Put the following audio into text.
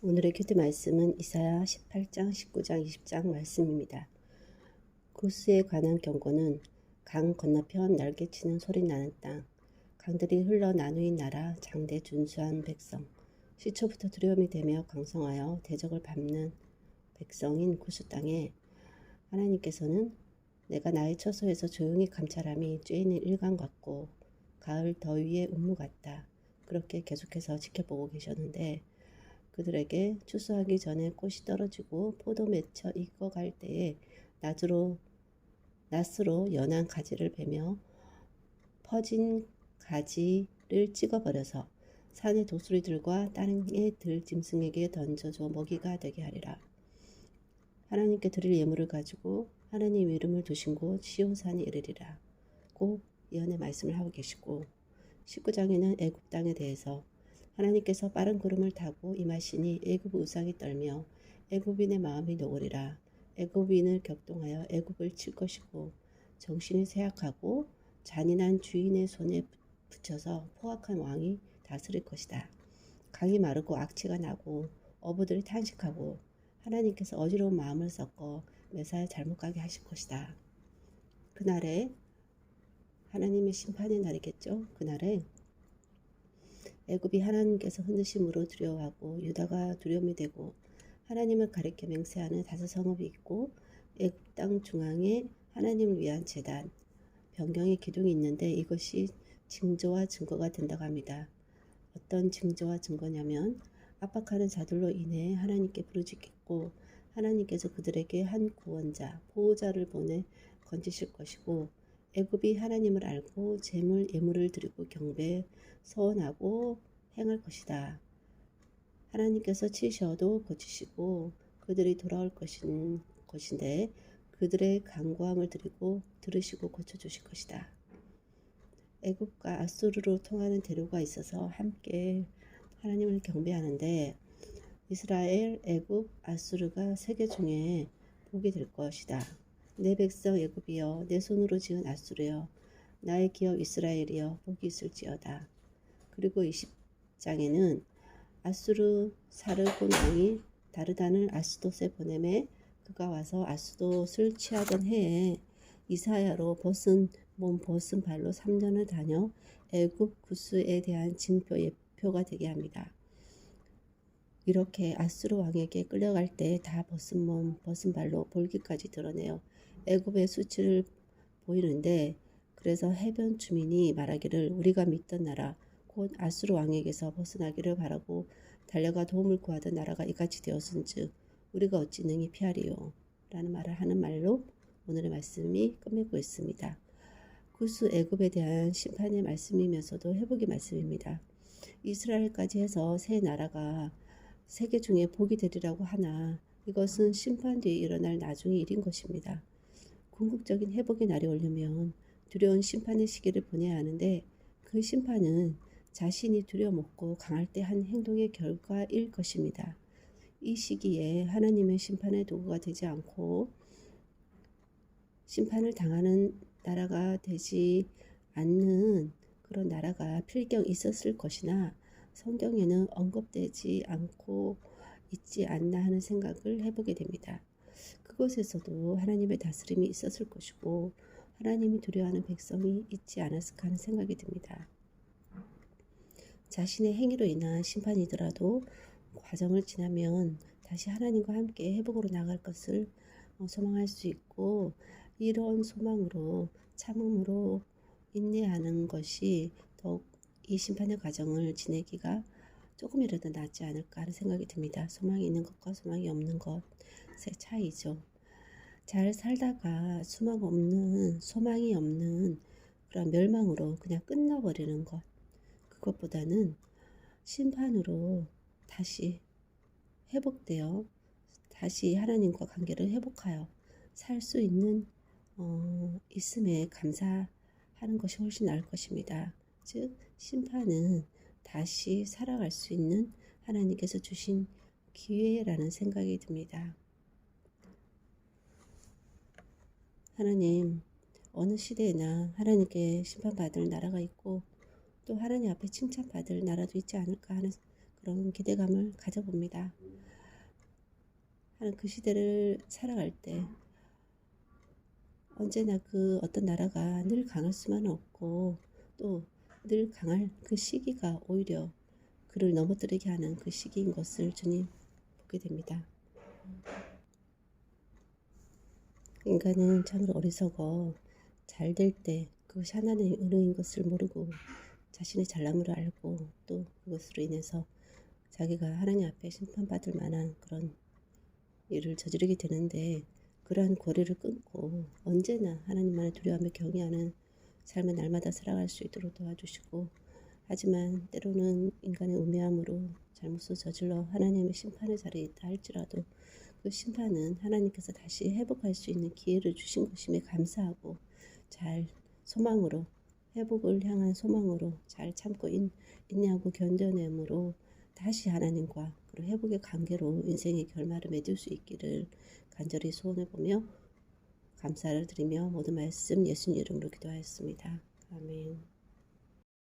오늘의 큐티 말씀은 이사야 18장, 19장, 20장 말씀입니다. 구스에 관한 경고는 강 건너편 날개치는 소리 나는 땅, 강들이 흘러 나누인 나라, 장대 준수한 백성, 시초부터 두려움이 되며 강성하여 대적을 밟는 백성인 구스 땅에 하나님께서는 내가 나의 처소에서 조용히 감찰함이 쬐이는 일강 같고 가을 더위의 운무 같다. 그렇게 계속해서 지켜보고 계셨는데 그들에게 추수하기 전에 꽃이 떨어지고 포도 맺혀 익어갈 때에 낫으로 연한 가지를 베며 퍼진 가지를 찍어버려서 산의 도수리들과 땅의 들짐승에게 던져줘 먹이가 되게 하리라. 하나님께 드릴 예물을 가지고 하나님 이름을 두신 곳 시온산에 이르리라. 꼭 예언의 말씀을 하고 계시고 19장에는 애굽 땅에 대해서 하나님께서 빠른 구름을 타고 임하시니 애굽 우상이 떨며 애굽인의 마음이 녹으리라. 애굽인을 격동하여 애굽을 칠 것이고 정신이 쇠약하고 잔인한 주인의 손에 붙여서 포악한 왕이 다스릴 것이다. 강이 마르고 악취가 나고 어부들이 탄식하고 하나님께서 어지러운 마음을 섞어 매사에 잘못 가게 하실 것이다. 그날에 하나님의 심판의 날이겠죠. 그날에 애굽이 하나님께서 흔드심으로 두려워하고 유다가 두려움이 되고 하나님을 가리켜 맹세하는 다섯 성읍이 있고 애굽 땅 중앙에 하나님을 위한 제단, 변경의 기둥이 있는데 이것이 징조와 증거가 된다고 합니다. 어떤 징조와 증거냐면 압박하는 자들로 인해 하나님께 부르짖겠고 하나님께서 그들에게 한 구원자, 보호자를 보내 건지실 것이고 애굽이 하나님을 알고 제물 예물을 드리고 경배 서원하고 행할 것이다. 하나님께서 치셔도 고치시고 그들이 돌아올 것인데 그들의 간구함을 드리고 들으시고 고쳐주실 것이다. 애굽과 아수르로 통하는 대로가 있어서 함께 하나님을 경배하는데 이스라엘, 애굽, 아수르가 세계 중에 복이 될 것이다. 내 백성 애굽이여 내 손으로 지은 아수르여 나의 기업 이스라엘이여 복이 있을지어다. 그리고 20장에는 아수르 사르곤 왕이 다르단을 아스돗에 보내매 그가 와서 아스돗을 취하던 해에 이사야로 벗은 발로 3년을 다녀 애굽 구스에 대한 징표 예표가 되게 합니다. 이렇게 아수르 왕에게 끌려갈 때 다 벗은 발로 볼기까지 드러내어 애굽의 수치를 보이는데 그래서 해변 주민이 말하기를 우리가 믿던 나라 곧 아수르 왕에게서 벗어나기를 바라고 달려가 도움을 구하던 나라가 이같이 되었은즉 우리가 어찌 능히 피하리요 라는 말을 하는 말로 오늘의 말씀이 끝맺고 있습니다. 구스 애굽에 대한 심판의 말씀이면서도 회복의 말씀입니다. 이스라엘까지 해서 세 나라가 세계 중에 복이 되리라고 하나 이것은 심판 뒤에 일어날 나중의 일인 것입니다. 궁극적인 회복의 날이 오려면 두려운 심판의 시기를 보내야 하는데 그 심판은 자신이 두려워먹고 강할 때 한 행동의 결과일 것입니다. 이 시기에 하나님의 심판의 도구가 되지 않고 심판을 당하는 나라가 되지 않는 그런 나라가 필경 있었을 것이나 성경에는 언급되지 않고 있지 않나 하는 생각을 해보게 됩니다. 그곳에서도 하나님의 다스림이 있었을 것이고 하나님이 두려워하는 백성이 있지 않았을까 하는 생각이 듭니다. 자신의 행위로 인한 심판이더라도 과정을 지나면 다시 하나님과 함께 회복으로 나갈 것을 소망할 수 있고 이런 소망으로 참음으로 인내하는 것이 더욱 이 심판의 과정을 지내기가 조금이라도 낫지 않을까 하는 생각이 듭니다. 소망이 있는 것과 소망이 없는 것의 차이죠. 잘 살다가 소망이 없는 그런 멸망으로 그냥 끝나버리는 것, 그것보다는 심판으로 다시 회복되어 다시 하나님과 관계를 회복하여 살 수 있는 있음에 감사하는 것이 훨씬 나을 것입니다. 즉 심판은 다시 살아갈 수 있는 하나님께서 주신 기회라는 생각이 듭니다. 하나님 어느 시대에나 하나님께 심판받을 나라가 있고 또 하나님 앞에 칭찬받을 나라도 있지 않을까 하는 그런 기대감을 가져봅니다. 하는 그 시대를 살아갈 때 언제나 그 어떤 나라가 늘 강할 수만은 없고 또 늘 강할 그 시기가 오히려 그를 넘어뜨리게 하는 그 시기인 것을 주님 보게 됩니다. 인간은 참으로 어리석어 잘 될 때 그것이 하나님의 은혜인 것을 모르고 자신의 잘남을 알고 또 그것으로 인해서 자기가 하나님 앞에 심판받을 만한 그런 일을 저지르게 되는데 그러한 고리를 끊고 언제나 하나님만을 두려워하며 경외하는 삶을 날마다 살아갈 수 있도록 도와주시고 하지만 때로는 인간의 우매함으로 잘못을 저질러 하나님의 심판의 자리에 있다 할지라도 그 심판은 하나님께서 다시 회복할 수 있는 기회를 주신 것임에 감사하고 잘 소망으로 회복을 향한 소망으로 잘 참고 인내하고 견뎌내므로 다시 하나님과 그리고 회복의 관계로 인생의 결말을 맺을 수 있기를 간절히 소원해보며 감사를 드리며 모든 말씀 예수님 이름으로 기도하였습니다. 아멘.